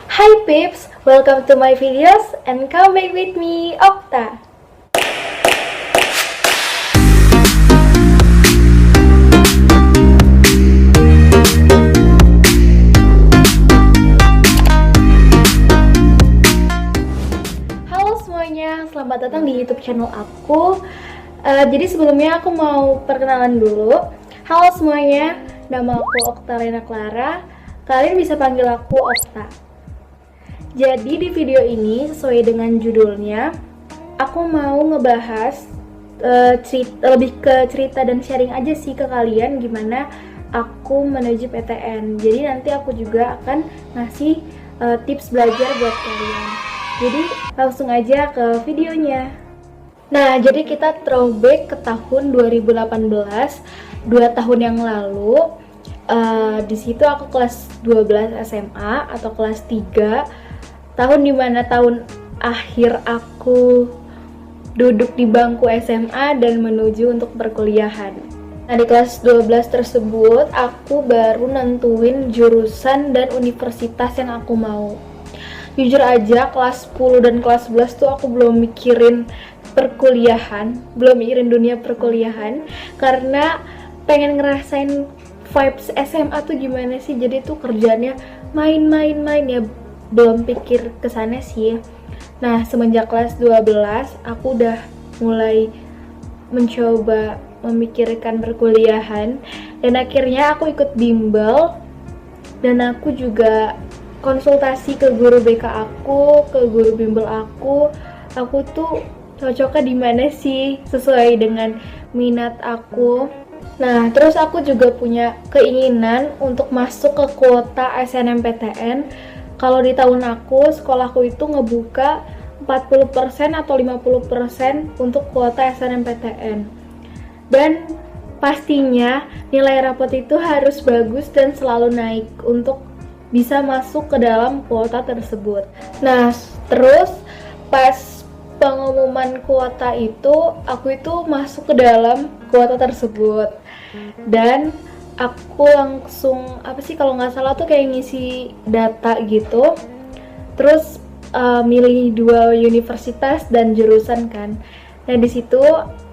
Hi peeps, welcome to my videos and come back with me, Okta. Halo semuanya, selamat datang di YouTube channel aku. Jadi sebelumnya aku mau perkenalan dulu. Halo semuanya, nama aku Okta Lena Clara. Kalian bisa panggil aku Okta. Jadi di video ini sesuai dengan judulnya, aku mau ngebahas lebih ke cerita dan sharing aja sih ke kalian gimana aku menuju PTN. Jadi nanti aku juga akan ngasih tips belajar buat kalian. Jadi langsung aja ke videonya. Nah, jadi kita throwback ke tahun 2018, 2 tahun yang lalu. Di situ aku kelas 12 SMA atau kelas 3. Tahun dimana tahun akhir aku duduk di bangku SMA dan menuju untuk perkuliahan. Nah, di kelas 12 tersebut aku baru nentuin jurusan dan universitas yang aku mau. Jujur aja kelas 10 dan kelas 11 tuh aku belum mikirin perkuliahan, belum mikirin dunia perkuliahan karena pengen ngerasain vibes SMA tuh gimana sih. Jadi tuh kerjanya main-main ya, belum pikir kesana sih. Nah, semenjak kelas 12 aku udah mulai mencoba memikirkan perkuliahan dan akhirnya aku ikut bimbel dan aku juga konsultasi ke guru BK aku, ke guru bimbel aku tuh cocoknya di mana sih sesuai dengan minat aku. Nah, terus aku juga punya keinginan untuk masuk ke kuota SNMPTN. Kalau di tahun aku, sekolahku itu ngebuka 40% atau 50% untuk kuota SNMPTN. Dan pastinya nilai rapot itu harus bagus dan selalu naik untuk bisa masuk ke dalam kuota tersebut. Nah, terus pas pengumuman kuota itu, aku itu masuk ke dalam kuota tersebut. Dan aku langsung kalau nggak salah tuh kayak ngisi data gitu, terus milih 2 universitas dan jurusan kan. Nah, di situ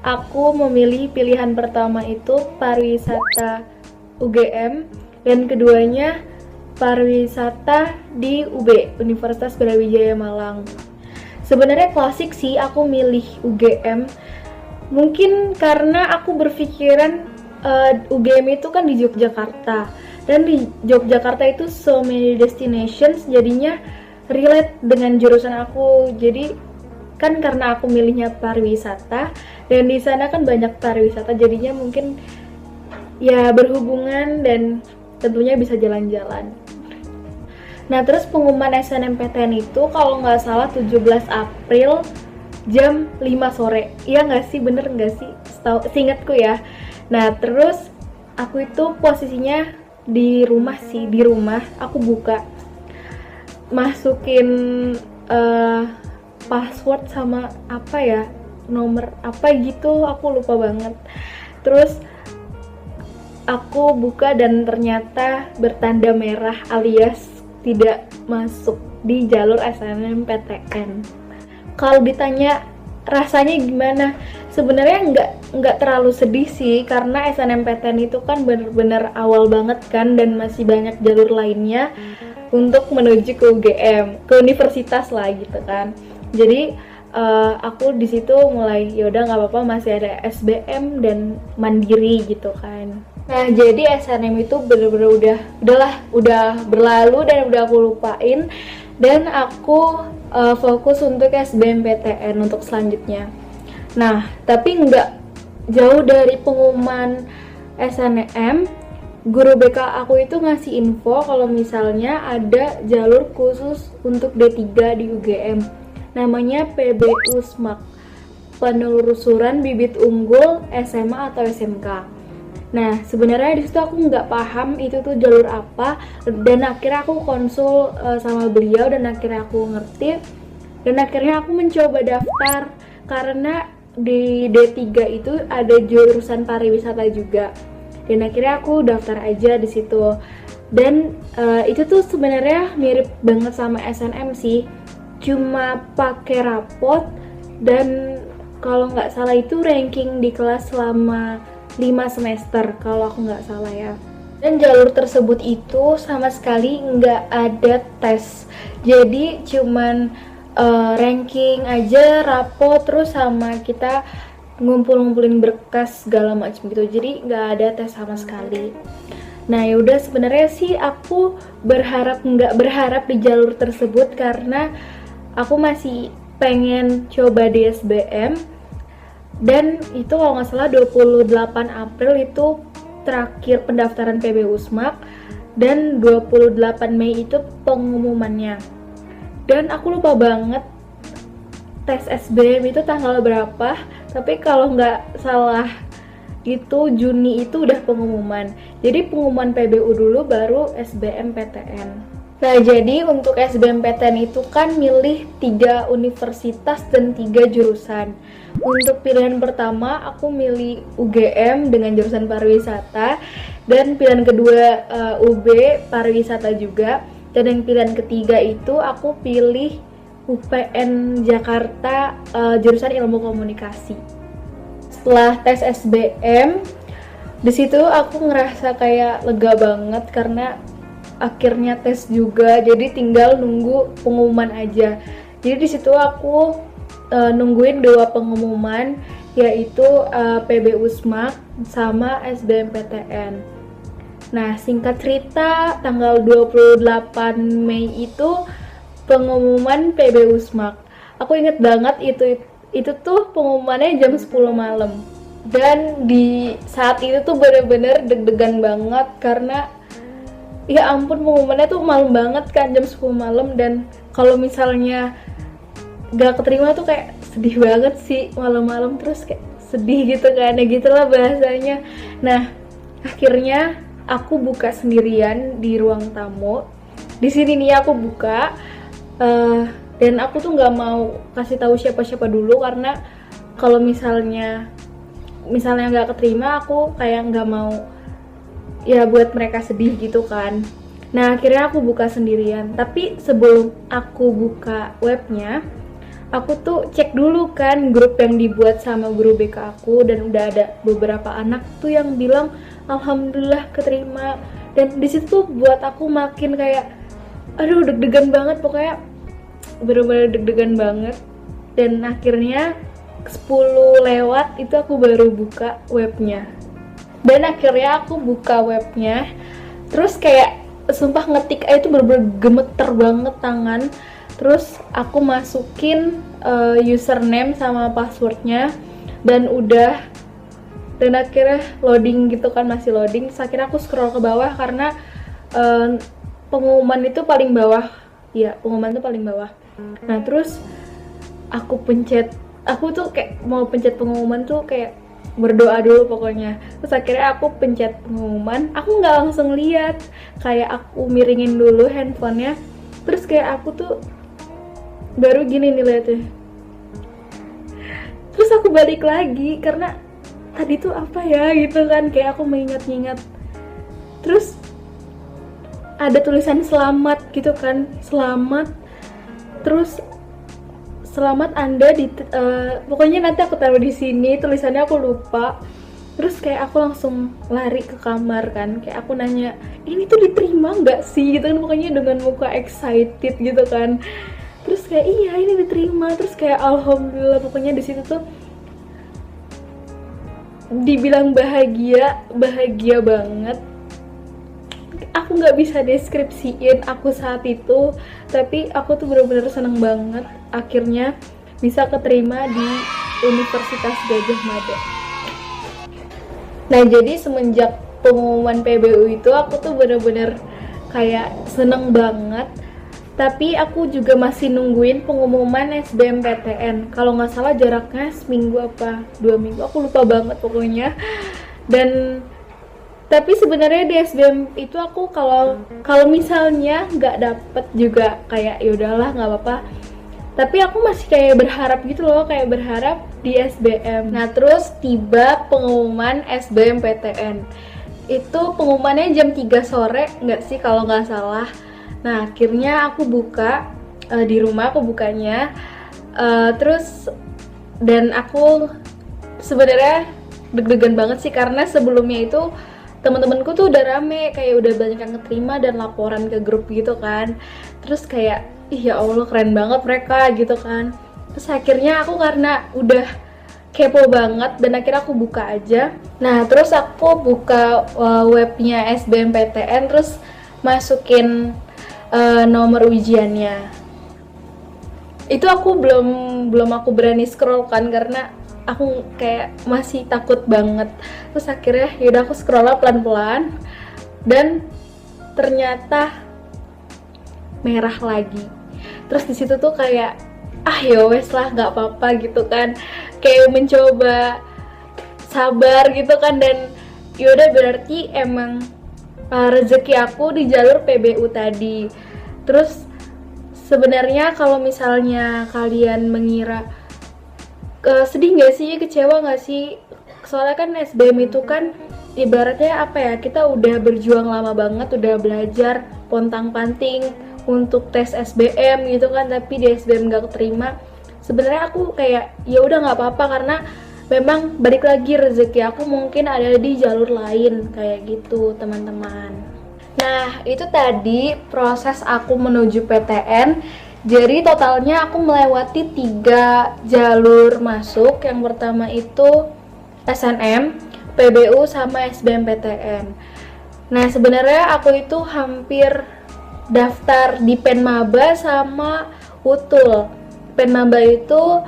aku memilih pilihan pertama itu pariwisata UGM dan keduanya pariwisata di UB, Universitas Brawijaya Malang. Sebenarnya klasik sih aku milih UGM, mungkin karena aku berpikiran UGM itu kan di Yogyakarta dan di Yogyakarta itu so many destinations, jadinya relate dengan jurusan aku. Jadi kan karena aku milihnya pariwisata dan di sana kan banyak pariwisata, jadinya mungkin ya berhubungan dan tentunya bisa jalan-jalan. Nah, terus pengumuman SNMPTN itu kalau nggak salah 17 April jam 5 sore. Iya nggak sih? Bener nggak sih? Seingatku ya. Nah, terus aku itu posisinya di rumah aku buka, masukin password sama nomor apa gitu, aku lupa banget. Terus aku buka dan ternyata bertanda merah alias tidak masuk di jalur SNMPTN. Kalau ditanya rasanya gimana? Sebenarnya nggak terlalu sedih sih, karena SNMPTN itu kan bener-bener awal banget kan dan masih banyak jalur lainnya untuk menuju ke UGM, ke universitas lah gitu kan. Jadi aku di situ mulai yaudah nggak apa-apa, masih ada SBM dan mandiri gitu kan. Nah, jadi SNM itu bener-bener udah berlalu dan udah aku lupain dan aku fokus untuk SBMPTN untuk selanjutnya. Nah, tapi nggak jauh dari pengumuman SNM, guru BK aku itu ngasih info kalau misalnya ada jalur khusus untuk D3 di UGM. Namanya PB Usmak, penelusuran bibit unggul SMA atau SMK. Nah, sebenarnya di situ aku nggak paham itu tuh jalur apa, dan akhirnya aku konsul sama beliau dan akhirnya aku ngerti dan akhirnya aku mencoba daftar karena di D3 itu ada jurusan pariwisata juga. Dan akhirnya aku daftar aja di situ. Dan itu tuh sebenarnya mirip banget sama SNM sih, cuma pakai rapot dan kalau nggak salah itu ranking di kelas selama 5 semester kalau aku nggak salah ya. Dan jalur tersebut itu sama sekali nggak ada tes, jadi cuman ranking aja, rapot, terus sama kita ngumpulin berkas segala macam gitu, jadi nggak ada tes sama sekali. Nah yaudah, sebenarnya sih aku nggak berharap di jalur tersebut karena aku masih pengen coba di SBM, dan itu kalau nggak salah 28 April itu terakhir pendaftaran PB Usmak, dan 28 Mei itu pengumumannya. Dan aku lupa banget tes SBM itu tanggal berapa, tapi kalau nggak salah itu Juni itu udah pengumuman. Jadi pengumuman PBU dulu baru SBMPTN. Nah jadi untuk SBMPTN itu kan milih 3 universitas dan 3 jurusan. Untuk pilihan pertama aku milih UGM dengan jurusan pariwisata, dan pilihan kedua UB pariwisata juga, dan yang pilihan ketiga itu aku pilih UPN Jakarta jurusan ilmu komunikasi. Setelah tes SBM, di situ aku ngerasa kayak lega banget karena akhirnya tes juga, jadi tinggal nunggu pengumuman aja. Jadi di situ aku nungguin 2 pengumuman, yaitu PB Usmak sama SBMPTN. Nah, singkat cerita, tanggal 28 Mei itu pengumuman PB Usmak. Aku inget banget itu tuh pengumumannya jam 10 malam. Dan di saat itu tuh bener-bener deg-degan banget karena ya ampun, pengumumannya tuh malam banget kan, jam 10 malam, dan kalau misalnya gak keterima tuh kayak sedih banget sih, malam-malam terus kayak sedih gitu kan, ya gitulah bahasanya. Nah, akhirnya aku buka sendirian di ruang tamu. Di sini nih aku buka, dan aku tuh nggak mau kasih tahu siapa-siapa dulu karena kalau misalnya nggak keterima, aku kayak nggak mau ya buat mereka sedih gitu kan. Nah akhirnya aku buka sendirian, tapi sebelum aku buka webnya, aku tuh cek dulu kan grup yang dibuat sama guru BK aku, dan udah ada beberapa anak tuh yang bilang alhamdulillah keterima. Dan disitu tuh buat aku makin kayak aduh deg-degan banget, pokoknya bener-bener deg-degan banget. Dan akhirnya 10 lewat itu aku baru buka webnya. Dan akhirnya aku buka webnya, terus kayak sumpah ngetik itu bener-bener gemeter banget tangan. Terus aku masukin username sama passwordnya, dan akhirnya loading gitu kan, masih loading. Terus akhirnya aku scroll ke bawah karena pengumuman itu paling bawah. Ya, pengumuman itu paling bawah. Nah terus aku tuh kayak mau pencet pengumuman tuh kayak berdoa dulu pokoknya. Terus akhirnya aku pencet pengumuman, aku nggak langsung lihat, kayak aku miringin dulu handphonenya. Terus kayak aku tuh baru gini nih liatnya. Terus aku balik lagi karena tadi tuh apa ya gitu kan, kayak aku mengingat-ingat. Terus ada tulisan selamat gitu kan, selamat. Terus selamat Anda pokoknya nanti aku taruh di sini tulisannya, aku lupa. Terus kayak aku langsung lari ke kamar kan, kayak aku nanya ini tuh diterima nggak sih gitu kan, pokoknya dengan muka excited gitu kan. Terus kayak iya ini diterima, terus kayak alhamdulillah. Pokoknya di situ tuh dibilang bahagia banget. Aku nggak bisa deskripsiin aku saat itu, tapi aku tuh bener-bener seneng banget akhirnya bisa keterima di Universitas Gadjah Mada. Nah jadi semenjak pengumuman PBU itu aku tuh bener-bener kayak seneng banget. Tapi aku juga masih nungguin pengumuman SBMPTN. Kalau nggak salah jaraknya seminggu apa 2 minggu, aku lupa banget pokoknya. Dan tapi sebenarnya di SBM itu aku kalau misalnya nggak dapet juga kayak ya udahlah nggak apa-apa. Tapi aku masih kayak berharap gitu loh, kayak berharap di SBM. Nah terus tiba pengumuman SBMPTN. Itu pengumumannya jam 3 sore, nggak sih kalau nggak salah. Nah, akhirnya aku buka di rumah, aku bukanya. Terus, dan aku sebenarnya deg-degan banget sih, karena sebelumnya itu teman-temanku tuh udah rame, kayak udah banyak yang keterima dan laporan ke grup gitu kan. Terus kayak, ih ya Allah keren banget mereka gitu kan. Terus akhirnya aku karena udah kepo banget dan akhirnya aku buka aja. Nah terus aku buka webnya SBMPTN, terus masukin nomor ujiannya. Itu aku belum aku berani scroll kan, karena aku kayak masih takut banget. Terus akhirnya yaudah aku scroll pelan-pelan, dan ternyata merah lagi. Terus di situ tuh kayak ya wes lah, nggak apa-apa gitu kan, kayak mencoba sabar gitu kan. Dan yaudah berarti emang rezeki aku di jalur PBU tadi. Terus sebenarnya kalau misalnya kalian mengira sedih nggak sih, kecewa nggak sih, soalnya kan SBM itu kan ibaratnya apa ya, kita udah berjuang lama banget, udah belajar pontang-panting untuk tes SBM gitu kan, tapi di SBM nggak keterima. Sebenarnya aku kayak ya udah nggak apa-apa, karena memang balik lagi rezeki aku mungkin ada di jalur lain kayak gitu teman-teman. Nah itu tadi proses aku menuju PTN. Jadi totalnya aku melewati 3 jalur masuk. Yang pertama itu SNM, PBU, sama SBMPTN. Nah sebenarnya aku itu hampir daftar di Penmaba sama UTUL. Penmaba itu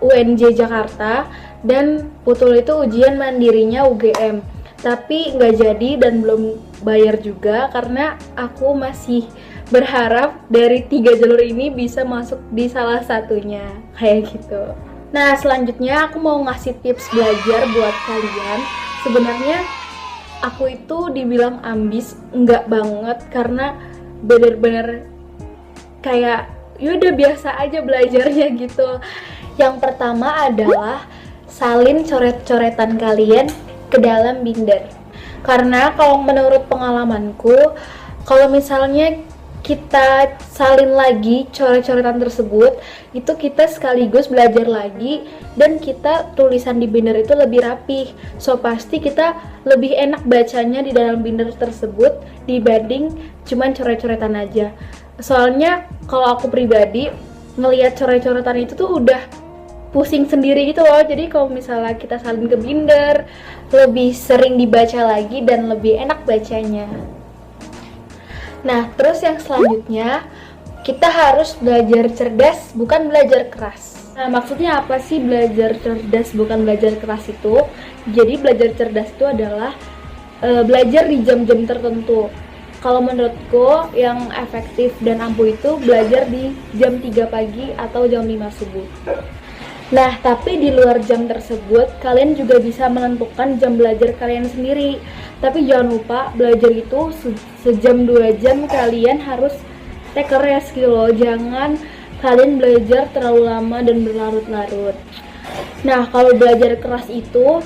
UNJ Jakarta, dan UTUL itu ujian mandirinya UGM. Tapi nggak jadi dan belum bayar juga, karena aku masih berharap dari 3 jalur ini bisa masuk di salah satunya kayak gitu. Nah selanjutnya aku mau ngasih tips belajar buat kalian. Sebenarnya aku itu dibilang ambis, enggak banget, karena bener-bener kayak yaudah biasa aja belajarnya gitu. Yang pertama adalah salin coret-coretan kalian ke dalam binder. Karena kalau menurut pengalamanku, kalau misalnya kita salin lagi coret-coretan tersebut, itu kita sekaligus belajar lagi, dan kita tulisan di binder itu lebih rapih. So pasti kita lebih enak bacanya di dalam binder tersebut dibanding cuman coret-coretan aja. Soalnya kalau aku pribadi ngelihat coret-coretan itu tuh udah pusing sendiri gitu loh. Jadi kalau misalnya kita salin ke binder, lebih sering dibaca lagi dan lebih enak bacanya. Nah, terus yang selanjutnya, kita harus belajar cerdas, bukan belajar keras. Nah, maksudnya apa sih belajar cerdas, bukan belajar keras itu? Jadi, belajar cerdas itu adalah belajar di jam-jam tertentu. Kalau menurutku, yang efektif dan ampuh itu belajar di jam 3 pagi atau jam 5 subuh. Nah, tapi di luar jam tersebut, kalian juga bisa menentukan jam belajar kalian sendiri. Tapi jangan lupa, belajar itu sejam 2 jam kalian harus take a rest gitu loh. Jangan kalian belajar terlalu lama dan berlarut-larut. Nah, kalau belajar keras itu,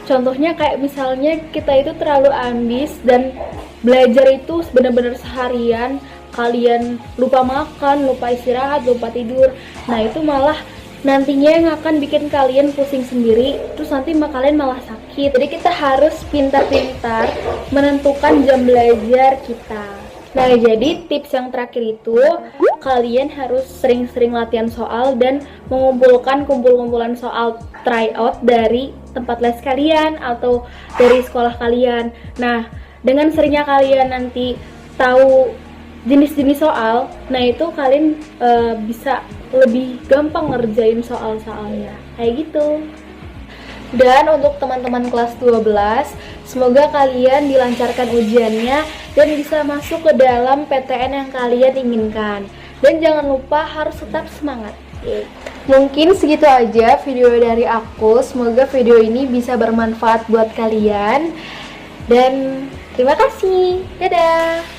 contohnya kayak misalnya kita itu terlalu ambis dan belajar itu benar-benar seharian, kalian lupa makan, lupa istirahat, lupa tidur. Nah, itu malah nantinya yang akan bikin kalian pusing sendiri, terus nanti kalian malah sakit. Jadi kita harus pintar-pintar menentukan jam belajar kita. Nah, jadi tips yang terakhir itu, kalian harus sering-sering latihan soal dan mengumpulkan kumpulan soal tryout dari tempat les kalian atau dari sekolah kalian. Nah, dengan seringnya kalian nanti tahu jenis-jenis soal, nah itu kalian bisa lebih gampang ngerjain soal-soalnya kayak gitu. Dan untuk teman-teman kelas 12, semoga kalian dilancarkan ujiannya dan bisa masuk ke dalam PTN yang kalian inginkan. Dan jangan lupa harus tetap semangat. Mungkin segitu aja video dari aku. Semoga video ini bisa bermanfaat buat kalian. Dan terima kasih. Dadah.